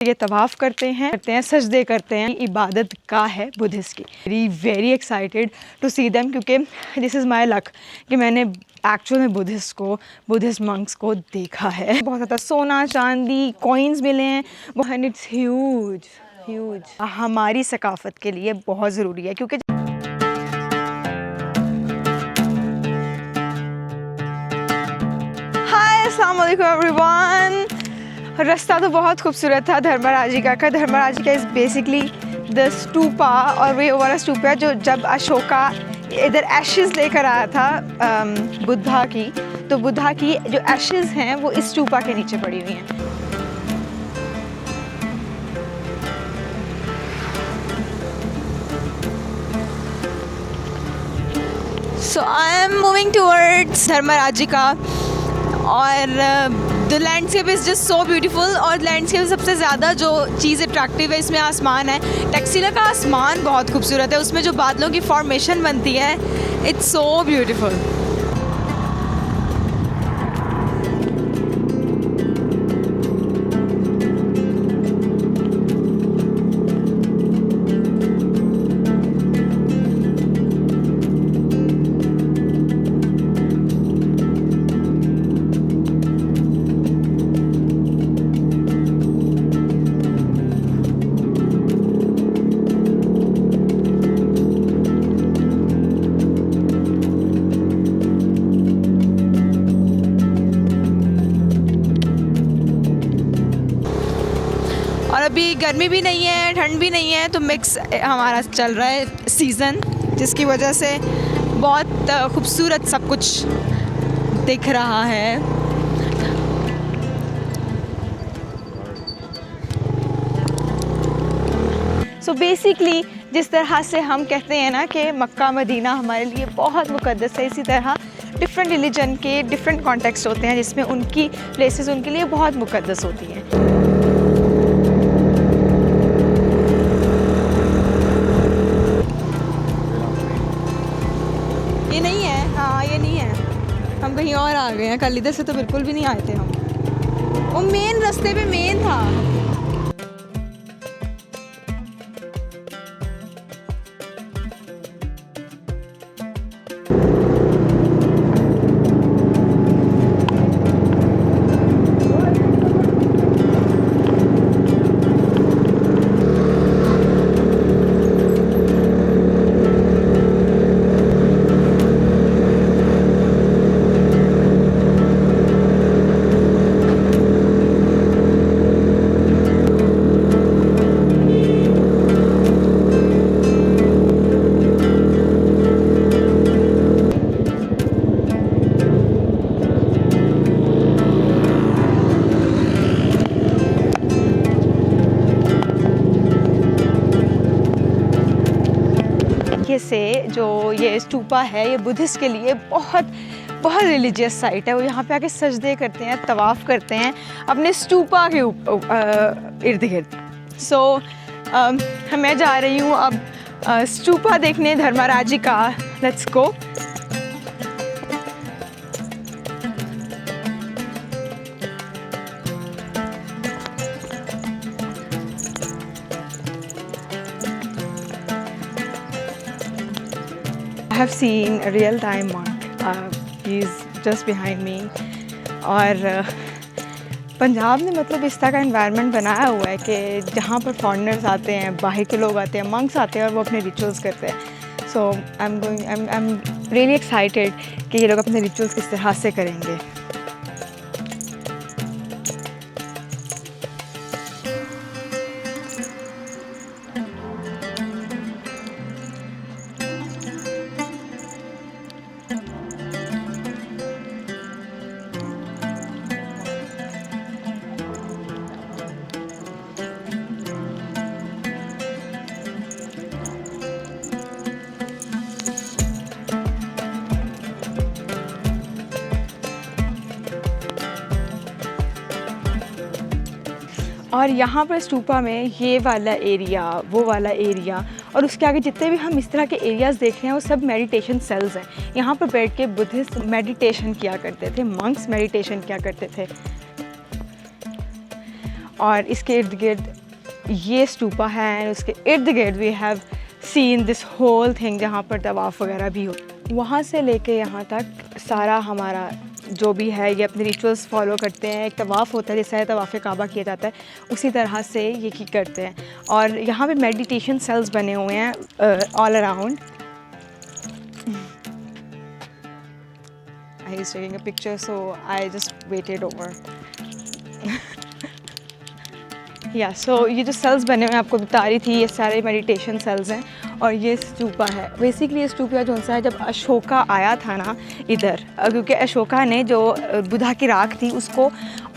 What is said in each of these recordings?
ये तवाफ़ करते हैं सजदे करते हैं। इबादत गाह है बुद्धिस्ट की। Very excited to see them, क्योंकि दिस इज़ माई लक कि मैंने एक्चुअल में बुद्धिस्ट मंक्स को देखा है। बहुत ज़्यादा सोना चांदी कॉइन्स मिले हैं, एंड इट्स ह्यूज हमारी सकाफ़त के लिए बहुत ज़रूरी है। क्योंकि हाय अस्सलाम वालेकुम एवरीवन। रास्ता तो बहुत खूबसूरत था धर्मराजिका का। Dharmarajika is basically the stupa, और वो वाला स्टूपा जो जब अशोका इधर एशेज़ लेकर आया था बुद्धा की, तो बुद्धा की जो एशेज़ हैं वो इस स्टूपा के नीचे पड़ी हुई हैं। So I am moving towards Dharmarajika, और the landscape is just so beautiful. और लैंडस्केप सबसे ज़्यादा जो चीज़ अट्रैक्टिव है इसमें आसमान है। टैक्सीला का आसमान बहुत खूबसूरत है, उसमें जो बादलों की फॉर्मेशन बनती है, इट्स सो ब्यूटीफुल। और अभी गर्मी भी नहीं है, ठंड भी नहीं है, तो मिक्स हमारा चल रहा है सीज़न, जिसकी वजह से बहुत खूबसूरत सब कुछ दिख रहा है। सो बेसिकली जिस तरह से हम कहते हैं ना कि मक्का मदीना हमारे लिए बहुत मुक़द्दस है, इसी तरह डिफरेंट रिलीजन के डिफरेंट कॉन्टेक्स्ट होते हैं जिसमें उनकी प्लेसेस उनके लिए बहुत मुक़द्दस होती हैं। ये नहीं है, हाँ ये नहीं है, हम कहीं और आ गए हैं। कल इधर से तो बिल्कुल भी नहीं आए थे हम, वो मेन रास्ते पे मेन था। से जो ये स्टूपा है ये बुद्धिस्ट के लिए बहुत रिलीजियस साइट है। वो यहाँ पे आके सजदे करते हैं, तवाफ़ करते हैं अपने स्टूपा के इर्द गिर्द। सो मैं जा रही हूँ अब स्टूपा देखने Dharmarajika. Let's go. I have seen a real time monk. He is just behind me. और पंजाब में मतलब इस तरह का एनवायरनमेंट बनाया हुआ है कि जहाँ पर फॉरेनर्स आते हैं, बाहर के लोग आते हैं, मंक्स आते हैं और वो अपने रिचुअल्स करते हैं। So I am really excited कि ये लोग अपने रिचुअल्स किस तरह से करेंगे। और यहाँ पर स्टूपा में ये वाला एरिया, वो वाला एरिया और उसके आगे जितने भी हम इस तरह के एरियाज़ देख रहे हैं वो सब मेडिटेशन सेल्स हैं। यहाँ पर बैठ के बुद्धिस्ट मेडिटेशन किया करते थे, मंक्स मेडिटेशन किया करते थे। और इसके इर्द गिर्द ये स्तूपा है, उसके इर्द गिर्द we have seen this whole thing जहाँ पर तवाफ़ वगैरह भी हो। वहाँ से लेके यहाँ तक सारा हमारा जो भी है ये अपने रिचुअल्स फॉलो करते हैं। एक तवाफ़ होता है जैसे तवाफ़ काबा किया जाता है, उसी तरह से ये की करते हैं। और यहाँ पे मेडिटेशन सेल्स बने हुए हैं all around. I was taking a picture, so I just waited over. या सो ये जो सेल्स बने हुए हैं आपको बता रही थी, ये सारे मेडिटेशन सेल्स हैं। और ये स्तूपा है, बेसिकली ये स्तूपा जो सा है जब अशोका आया था ना इधर, क्योंकि अशोका ने जो बुद्धा की राख थी उसको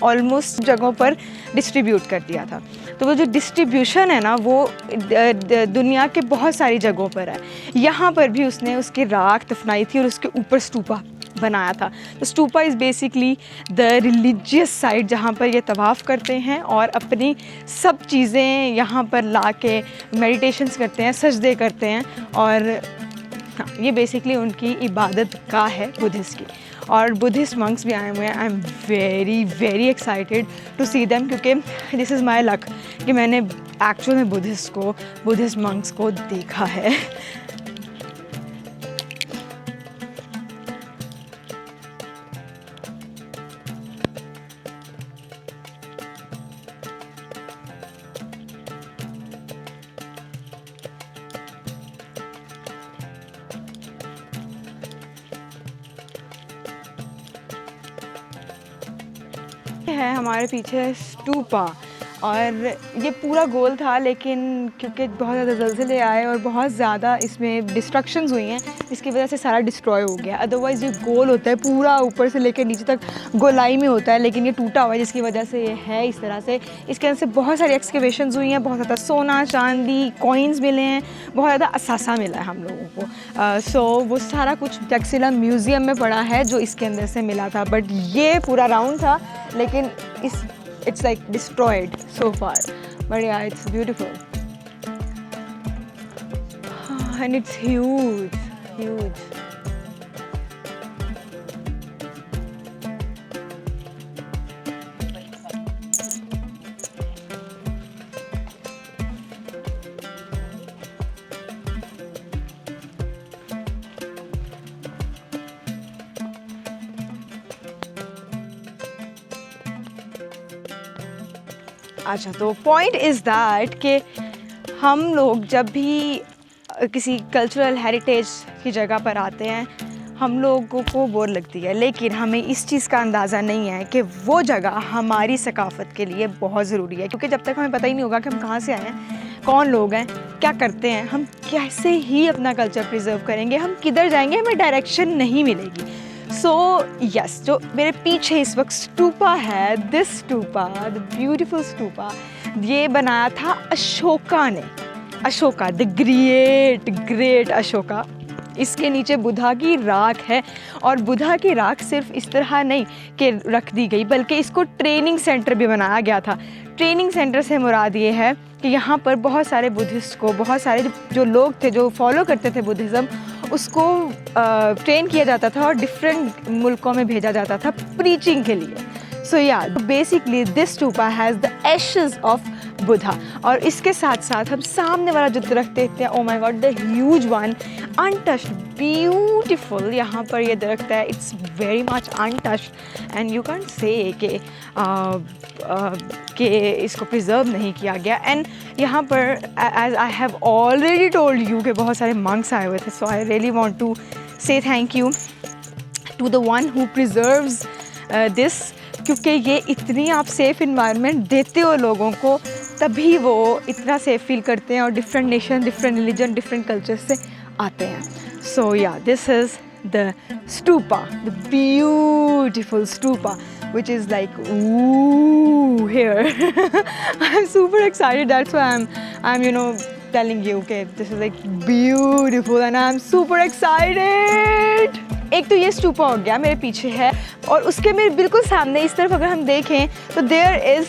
ऑलमोस्ट जगहों पर डिस्ट्रीब्यूट कर दिया था। तो वो जो डिस्ट्रीब्यूशन है ना वो दुनिया के बहुत सारी जगहों पर है। यहाँ पर भी उसने उसकी राख दफनाई थी और उसके ऊपर स्तूपा बनाया था। तो stupa is basically the religious site जहाँ पर ये तवाफ़ करते हैं और अपनी सब चीज़ें यहाँ पर ला के मेडिटेशंस करते हैं, सजदे करते हैं। और हाँ, ये बेसिकली उनकी इबादत गाह है बुद्धिस्ट की। और बुद्धिस्ट मंक्स भी आए हुए हैं। I am very very excited to see them, क्योंकि दिस इज़ माई लक कि मैंने एक्चुअल में बुद्धिस्ट मंक्स को देखा है। है हमारे पीछे स्तूपा, और ये पूरा गोल था, लेकिन क्योंकि बहुत ज़्यादा ज़लज़ले आए और बहुत ज़्यादा इसमें डिस्ट्रक्शंस हुई हैं, इसकी वजह से सारा डिस्ट्रॉय हो गया। अदरवाइज़ ये गोल होता है पूरा ऊपर से लेकर नीचे तक गोलाई में होता है, लेकिन ये टूटा हुआ है जिसकी वजह से ये है इस तरह से। इसके अंदर से बहुत सारी एक्सकेवेशंस हुई हैं, बहुत ज़्यादा सोना चांदी कॉइन्स मिले हैं, बहुत ज़्यादा असासा मिला है हम लोगों को। सो वो सारा कुछ टैक्सिला म्यूज़ियम में पड़ा है जो इसके अंदर से मिला था। बट ये पूरा राउंड था, लेकिन it's like destroyed so far, but yeah, it's beautiful and it's huge. अच्छा, तो पॉइंट इज़ दैट कि हम लोग जब भी किसी कल्चरल हेरिटेज की जगह पर आते हैं, हम लोगों को बोर लगती है, लेकिन हमें इस चीज़ का अंदाज़ा नहीं है कि वो जगह हमारी सकाफ़त के लिए बहुत ज़रूरी है। क्योंकि जब तक हमें पता ही नहीं होगा कि हम कहाँ से आए हैं, कौन लोग हैं, क्या करते हैं, हम कैसे ही अपना कल्चर प्रिजर्व करेंगे, हम किधर जाएंगे, हमें डायरेक्शन नहीं मिलेगी। सो यस, जो मेरे पीछे इस वक्त स्तूपा है, this stupa, the beautiful stupa, ये बनाया था अशोका ने। Ashoka, the great Ashoka. इसके नीचे बुद्धा की राख है, और बुद्धा की राख सिर्फ इस तरह नहीं कि रख दी गई, बल्कि इसको ट्रेनिंग सेंटर भी बनाया गया था। ट्रेनिंग सेंटर से मुराद ये है कि यहाँ पर बहुत सारे बुद्धिस्ट को, बहुत सारे जो लोग थे जो फॉलो करते थे बुद्धिज़्म, उसको ट्रेन किया जाता था और डिफरेंट मुल्कों में भेजा जाता था प्रीचिंग के लिए। सो या basically this stupa has the ashes of Buddha. और इसके साथ साथ हम सामने वाला जो दरख्त देखते हैं, oh my God, the huge one, untouched, beautiful. यहाँ पर ये दरख्त है, it's very much untouched and you can't से कि इसको प्रिजर्व नहीं किया गया। एंड यहाँ पर as I have already told you कि बहुत सारे मंक्स आए हुए थे, so I really want to say thank you to the one who preserves this, क्योंकि ये इतनी आप सेफ़ इन्वायरमेंट देते हो लोगों को, तभी वो इतना सेफ फील करते हैं और different nation, different religion, different culture से आते हैं। सो या, this is the stupa, the beautiful stupa, which is like ooh here. I'm super excited. That's why I'm telling you, okay, this is like beautiful and I'm super excited. एक तो ये स्तूपा हो गया, मेरे पीछे है, और उसके मेरे बिल्कुल सामने इस तरफ अगर हम देखें तो देयर इज़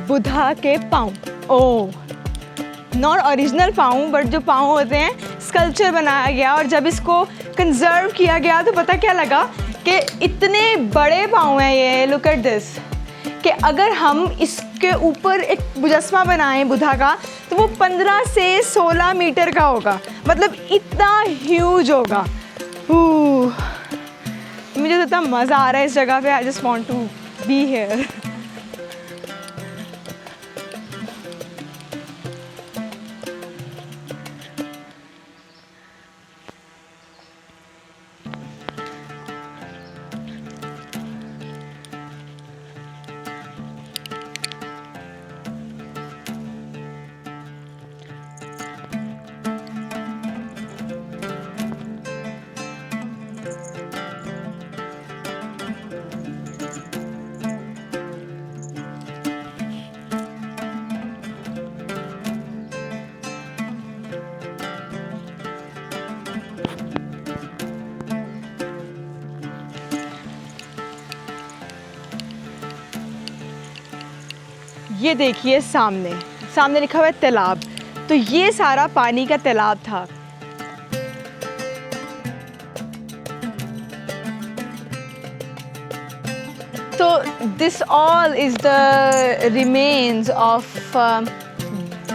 बुद्धा के पाँव। ओह, नॉट ओरिजिनल पाँव, बट जो पाँव होते हैं, स्कल्पचर बनाया गया। और जब इसको कंजर्व किया गया तो पता क्या लगा कि इतने बड़े पाँव हैं ये, लुक एट दिस, कि अगर हम इसके ऊपर एक मुजस्मा बनाएं बुद्धा का तो वो 15 से 16 मीटर का होगा, मतलब इतना ह्यूज होगा। मुझे तो इतना मज़ा आ रहा है इस जगह पे, I just want to be here. ये देखिए सामने सामने लिखा हुआ है तालाब, तो ये सारा पानी का तालाब था। तो this all is the remains of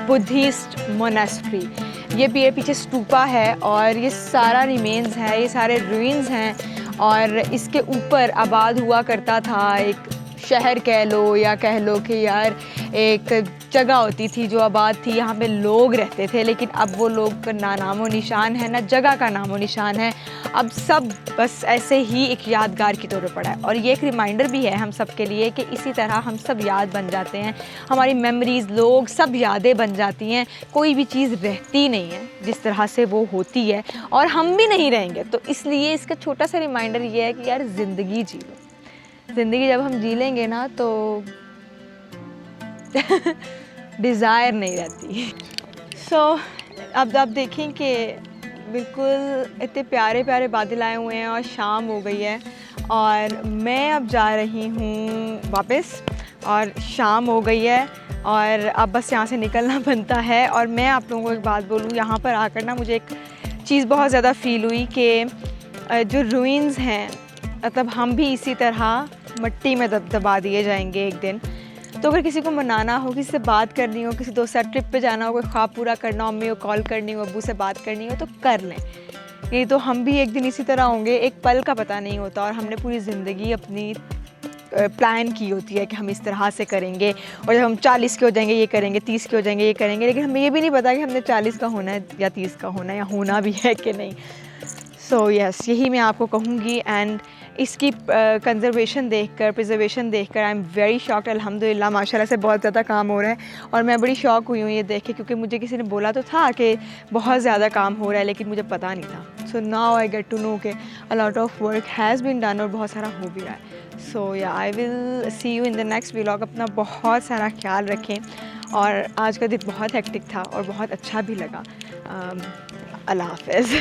Buddhist monastery. ये पीछे स्तूपा है और ये सारा रिमेन्स है, ये सारे रुइंस हैं और इसके ऊपर आबाद हुआ करता था एक शहर कह लो या कह लो कि यार एक जगह होती थी जो आबाद थी, यहाँ पे लोग रहते थे, लेकिन अब वो लोग ना नामो निशान है, ना जगह का नामो निशान है। अब सब बस ऐसे ही एक यादगार की तौर पर पड़ा है और ये एक रिमाइंडर भी है हम सब के लिए कि इसी तरह हम सब याद बन जाते हैं, हमारी मेमोरीज़, लोग सब यादें बन जाती हैं। कोई भी चीज़ रहती नहीं है जिस तरह से वो होती है और हम भी नहीं रहेंगे। तो इसलिए इसका छोटा सा रिमाइंडर ये है कि यार ज़िंदगी जी लो। ज़िंदगी जब हम जी लेंगे ना तो डिज़ायर नहीं रहती। सो अब आप देखें कि बिल्कुल इतने प्यारे प्यारे बादल आए हुए हैं और शाम हो गई है और मैं अब जा रही हूँ वापस और शाम हो गई है और अब बस यहाँ से निकलना बनता है। और मैं आप लोगों को एक बात बोलूँ, यहाँ पर आकर ना मुझे एक चीज़ बहुत ज़्यादा फ़ील हुई कि जो रुइंस हैं, मतलब हम भी इसी तरह मिट्टी में दबा दिए जाएंगे एक दिन। तो अगर किसी को मनाना हो, किसी से बात करनी हो, किसी दोस्त साथ ट्रिप पे जाना हो, कोई ख्वाब पूरा करना हो, मम्मी को कॉल करनी हो, अब्बू से बात करनी हो, तो कर लें। ये तो हम भी एक दिन इसी तरह होंगे, एक पल का पता नहीं होता और हमने पूरी ज़िंदगी अपनी प्लान की होती है कि हम इस तरह से करेंगे और जब हम 40 के हो जाएंगे ये करेंगे, 30 के हो जाएंगे ये करेंगे, लेकिन हमें ये भी नहीं पता कि हमने 40 का होना है या 30 का होना है या होना भी है कि नहीं। सो यस, यही मैं आपको कहूँगी। एंड इसकी कंजर्वेशन देखकर, प्रिजर्वेशन देखकर आई एम वेरी शॉक्ड। अल्हम्दुलिल्लाह माशाल्लाह से बहुत ज़्यादा काम हो रहा है और मैं बड़ी शॉक हुई हूँ ये देख के, क्योंकि मुझे किसी ने बोला तो था कि बहुत ज़्यादा काम हो रहा है, लेकिन मुझे पता नहीं था। So now I get to know कि a lot of work has been done और बहुत सारा हो भी रहा है। So yeah I will see you in the next vlog. अपना बहुत सारा ख्याल रखें और आज का दिन बहुत हेक्टिक था और बहुत अच्छा भी लगा। अल्लाह हाफ़िज़।